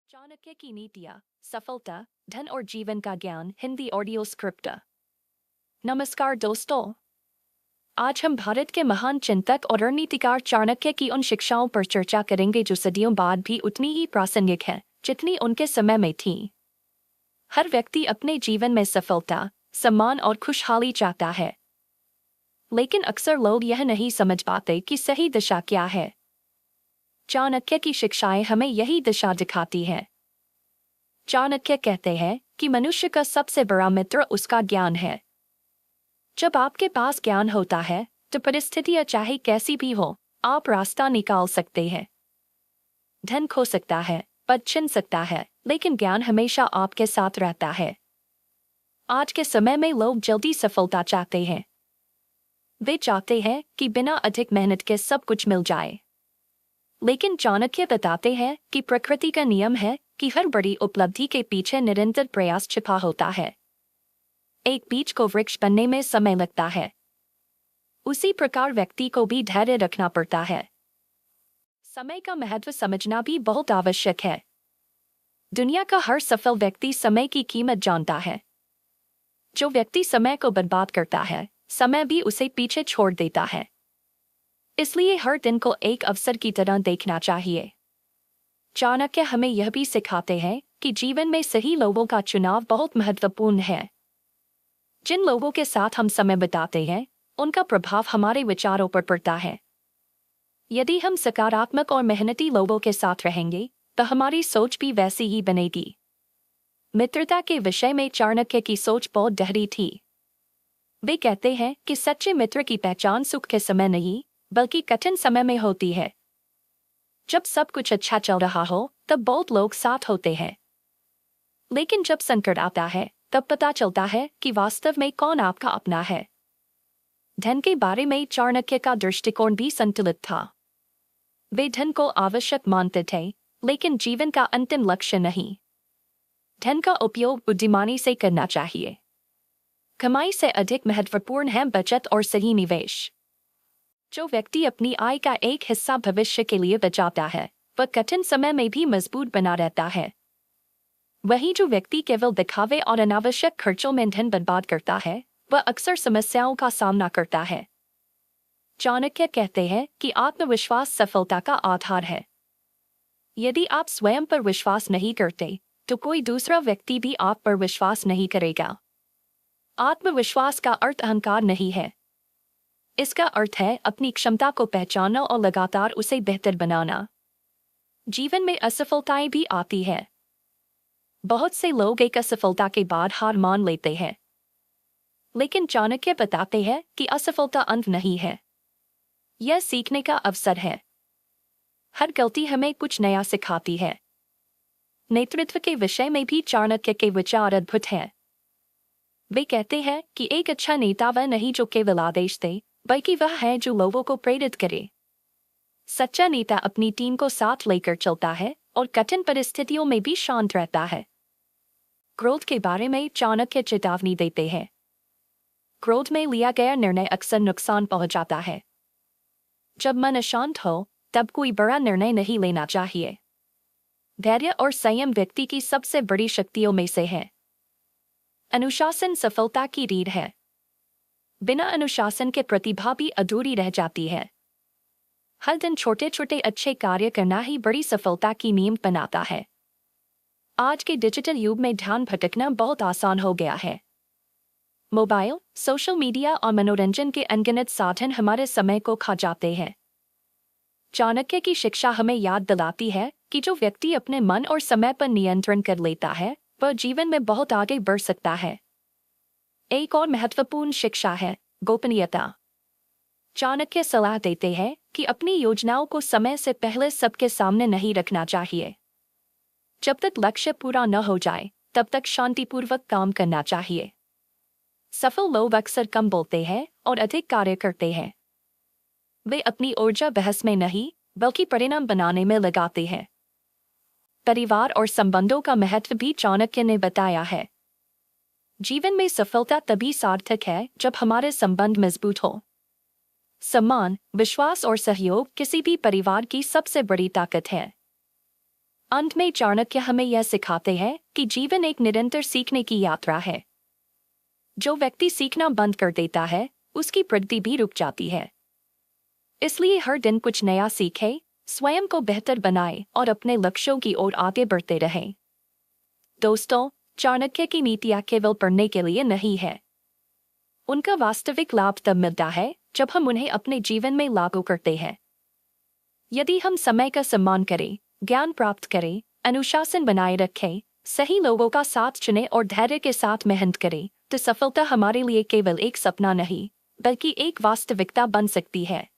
चाणक्य की नीतियाँ, सफलता, धन और जीवन का ज्ञान हिंदी ऑडियो स्क्रिप्ट। नमस्कार दोस्तों, आज हम भारत के महान चिंतक और रणनीतिकार चाणक्य की उन शिक्षाओं पर चर्चा करेंगे जो सदियों बाद भी उतनी ही प्रासंगिक है जितनी उनके समय में थी। हर व्यक्ति अपने जीवन में सफलता, सम्मान और खुशहाली चाहता है, लेकिन अक्सर लोग यह नहीं समझ पाते कि सही दिशा क्या है। चाणक्य की शिक्षाएं हमें यही दिशा दिखाती हैं। चाणक्य कहते हैं कि मनुष्य का सबसे बड़ा मित्र उसका ज्ञान है। जब आपके पास ज्ञान होता है तो परिस्थितियां चाहे कैसी भी हो, आप रास्ता निकाल सकते हैं। धन खो सकता है, पद छिन सकता है, लेकिन ज्ञान हमेशा आपके साथ रहता है। आज के समय में लोग जल्दी सफलता चाहते हैं। वे चाहते हैं कि बिना अधिक मेहनत के सब कुछ मिल जाए, लेकिन चाणक्य बताते हैं कि प्रकृति का नियम है कि हर बड़ी उपलब्धि के पीछे निरंतर प्रयास छिपा होता है। एक बीज को वृक्ष बनने में समय लगता है, उसी प्रकार व्यक्ति को भी धैर्य रखना पड़ता है। समय का महत्व समझना भी बहुत आवश्यक है। दुनिया का हर सफल व्यक्ति समय की कीमत जानता है। जो व्यक्ति समय को बर्बाद करता है, समय भी उसे पीछे छोड़ देता है। इसलिए हर दिन को एक अवसर की तरह देखना चाहिए। चाणक्य हमें यह भी सिखाते हैं कि जीवन में सही लोगों का चुनाव बहुत महत्वपूर्ण है। जिन लोगों के साथ हम समय बिताते हैं, उनका प्रभाव हमारे विचारों पर पड़ता है। यदि हम सकारात्मक और मेहनती लोगों के साथ रहेंगे तो हमारी सोच भी वैसी ही बनेगी। मित्रता के विषय में चाणक्य की सोच बहुत गहरी थी। वे कहते हैं कि सच्चे मित्र की पहचान सुख के समय नहीं, बल्कि कठिन समय में होती है। जब सब कुछ अच्छा चल रहा हो तब बहुत लोग साथ होते हैं, लेकिन जब संकट आता है तब पता चलता है कि वास्तव में कौन आपका अपना है। धन के बारे में चाणक्य का दृष्टिकोण भी संतुलित था। वे धन को आवश्यक मानते थे, लेकिन जीवन का अंतिम लक्ष्य नहीं। धन का उपयोग बुद्धिमानी से करना चाहिए। कमाई से अधिक महत्वपूर्ण है बचत और सही निवेश। जो व्यक्ति अपनी आय का एक हिस्सा भविष्य के लिए बचाता है, वह कठिन समय में भी मजबूत बना रहता है। वहीं जो व्यक्ति केवल दिखावे और अनावश्यक खर्चों में धन बर्बाद करता है, वह अक्सर समस्याओं का सामना करता है। चाणक्य कहते हैं कि आत्मविश्वास सफलता का आधार है। यदि आप स्वयं पर विश्वास नहीं करते, तो कोई दूसरा व्यक्ति भी आप पर विश्वास नहीं करेगा। आत्मविश्वास का अर्थ अहंकार नहीं है। इसका अर्थ है अपनी क्षमता को पहचानना और लगातार उसे बेहतर बनाना। जीवन में असफलताएं भी आती हैं। बहुत से लोग एक असफलता के बाद हार मान लेते हैं, लेकिन चाणक्य बताते हैं कि असफलता अंत नहीं है, यह सीखने का अवसर है। हर गलती हमें कुछ नया सिखाती है। नेतृत्व के विषय में भी चाणक्य के विचार अद्भुत हैं। वे कहते हैं कि एक अच्छा नेता वह नहीं जो केवल आदेश दे, बल्कि वह है जो लोगों को प्रेरित करे। सच्चा नेता अपनी टीम को साथ लेकर चलता है और कठिन परिस्थितियों में भी शांत रहता है। क्रोध के बारे में चाणक्य चेतावनी देते हैं। क्रोध में लिया गया निर्णय अक्सर नुकसान पहुंचाता है। जब मन अशांत हो तब कोई बड़ा निर्णय नहीं लेना चाहिए। धैर्य और संयम व्यक्ति की सबसे बड़ी शक्तियों में से है। अनुशासन सफलता की रीढ़ है। बिना अनुशासन के प्रतिभा भी अधूरी रह जाती है। हर दिन छोटे छोटे अच्छे कार्य करना ही बड़ी सफलता की नींव बनाता है। आज के डिजिटल युग में ध्यान भटकना बहुत आसान हो गया है। मोबाइल, सोशल मीडिया और मनोरंजन के अनगिनत साधन हमारे समय को खा जाते हैं। चाणक्य की शिक्षा हमें याद दिलाती है कि जो व्यक्ति अपने मन और समय पर नियंत्रण कर लेता है, वह जीवन में बहुत आगे बढ़ सकता है। एक और महत्वपूर्ण शिक्षा है गोपनीयता। चाणक्य सलाह देते हैं कि अपनी योजनाओं को समय से पहले सबके सामने नहीं रखना चाहिए। जब तक लक्ष्य पूरा न हो जाए, तब तक शांतिपूर्वक काम करना चाहिए। सफल लोग अक्सर कम बोलते हैं और अधिक कार्य करते हैं। वे अपनी ऊर्जा बहस में नहीं, बल्कि परिणाम बनाने में लगाते हैं। परिवार और संबंधों का महत्व भी चाणक्य ने बताया है। जीवन में सफलता तभी सार्थक है जब हमारे संबंध मजबूत हो। सम्मान, विश्वास और सहयोग किसी भी परिवार की सबसे बड़ी ताकत है। अंत में चाणक्य हमें यह सिखाते हैं कि जीवन एक निरंतर सीखने की यात्रा है। जो व्यक्ति सीखना बंद कर देता है उसकी प्रगति भी रुक जाती है। इसलिए हर दिन कुछ नया सीखें, स्वयं को बेहतर बनाएं और अपने लक्ष्यों की ओर आगे बढ़ते रहें। दोस्तों, चाणक्य की नीतियाँ केवल पढ़ने के लिए नहीं है। उनका वास्तविक लाभ तब मिलता है जब हम उन्हें अपने जीवन में लागू करते हैं। यदि हम समय का सम्मान करें, ज्ञान प्राप्त करें, अनुशासन बनाए रखें, सही लोगों का साथ चुनें और धैर्य के साथ मेहनत करें, तो सफलता हमारे लिए केवल एक सपना नहीं, बल्कि एक वास्तविकता बन सकती है।